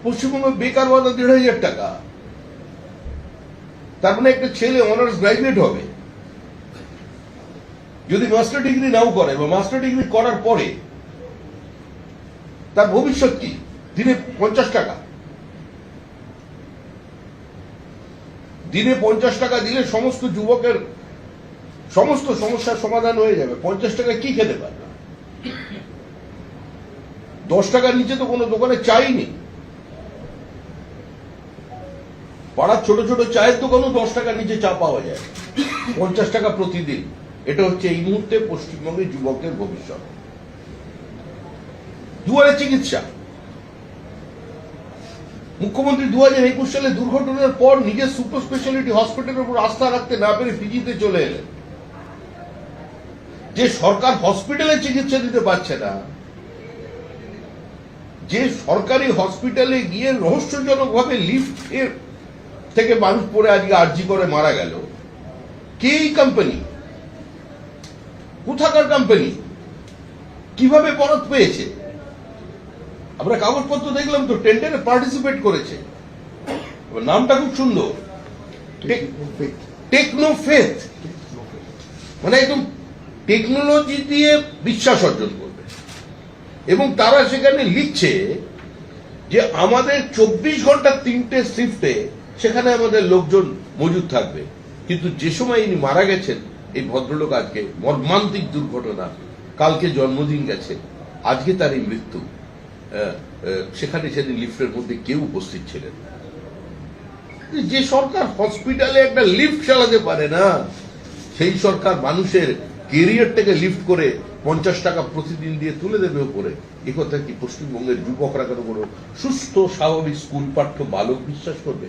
পশ্চিমবঙ্গে বেকার ভাতা ১,৫০০ টাকা। তার মানে একটা ছেলে অনার্স গ্রাজুয়েট হবে, যদি মাস্টার ডিগ্রি নাও করে বা মাস্টার ডিগ্রি করার পরে তার ভবিষ্যৎ কি? দিনে 50 টাকা। দিনে 50 টাকা দিলে সমস্ত যুবকের সমস্ত সমস্যার সমাধান হয়ে যাবে। 50 টাকা কি খেতে পারবে? 10 টাকার নিচে তো কোনো দোকানে চাই নেই। পাড়ার ছোট ছোট চায়ের দোকানও 10 টাকার নিচে চা পাওয়া যায়, 50 টাকা প্রতিদিন। এটা হচ্ছে এই মুহূর্তে পশ্চিমবঙ্গের যুবকের ভবিষ্যৎ। দুয়ারে চিকিৎসা। মুখ্যমন্ত্রী 2021 সালে দুর্ঘটনার পর নিজের সুপার স্পেশালিটি হসপিটালের উপর আস্থা রাখতে না পেরে পিজিতে চলে এলেন। যে সরকার হসপিটালে চিকিৎসা দিতে পারছে না, যে সরকারি হসপিটালে গিয়ে রহস্যজনকভাবে লিফট থেকে মানুষ পড়ে আজকে আরজি করে মারা গেল, কে এই কোম্পানি? কোথাকার কোম্পানি? কিভাবে বরাত পেয়েছে? আমরা কাগজপত্র দেখলাম তো, টেন্ডারে পার্টিসিপেট করেছে। নামটা খুব সুন্দর, টেকনোফেথ। মানে একদম টেকনোলজি দিয়ে বিশ্বাস অর্জন করবে। এবং তারা সেখানে লিখছে যে আমাদের 24 ঘন্টা 3টে শিফটে সেখানে আমাদের লোকজন মজুদ থাকবে। কিন্তু যে সময় ইনি মারা গেছেন, এই ভদ্রলোক, আজকে মর্মান্তিক দুর্ঘটনা, কালকে জন্মদিন গেছে, আজকে তার এই মৃত্যু, সেখানে সেদিন লিফটের মধ্যে কেউ উপস্থিত ছিলেন। যে সরকার হসপিটালে একটা লিফট চালাতে পারে না, সেই সরকার মানুষের কেরিয়ারটাকে লিফট করে 50 টাকা প্রতিদিন দিয়ে তুলে দেবে উপরে। এ কথা কি পশ্চিমবঙ্গের যুবকরা কেন কোনো সুস্থ স্বাভাবিক স্কুল পাঠ্য বালক বিশ্বাস করবে?